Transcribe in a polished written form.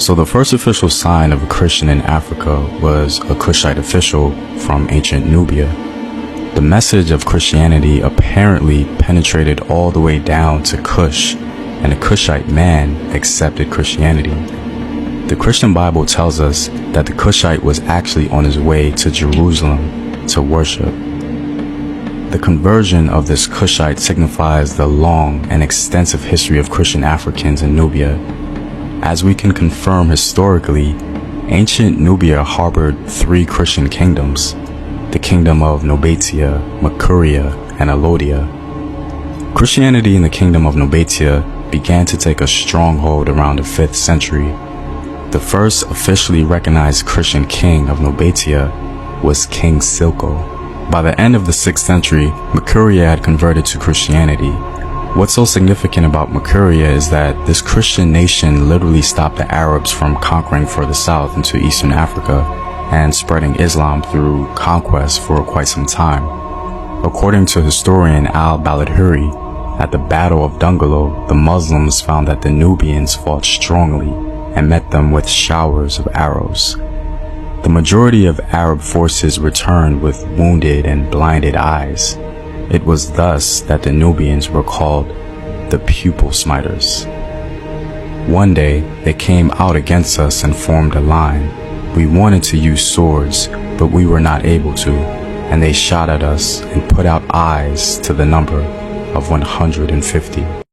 So the first official sign of a Christian in Africa was a Cushite official from ancient Nubia. The message of Christianity apparently penetrated all the way down to Cush, and a Cushite man accepted Christianity. The Christian Bible tells us that the Cushite was actually on his way to Jerusalem to worship. The conversion of this Cushite signifies the long and extensive history of Christian Africans in Nubia. As we can confirm historically, ancient Nubia harbored 3 Christian kingdoms: the kingdom of Nobatia, Makuria, and Alodia. Christianity in the kingdom of Nobatia began to take a stronghold around the 5th century. The first officially recognized Christian king of Nobatia was King Silko. By the end of the 6th century, Makuria had converted to Christianity. What's so significant about Makuria is that this Christian nation literally stopped the Arabs from conquering further south into Eastern Africa and spreading Islam through conquest for quite some time. According to historian al-Baladhuri, at the Battle of Dungalo, the Muslims found that the Nubians fought strongly and met them with showers of arrows. The majority of Arab forces returned with wounded and blinded eyes. It was thus that the Nubians were called the pupil smiters. One day, they came out against us and formed a line. We wanted to use swords, but we were not able to, and they shot at us and put out eyes to the number of 150.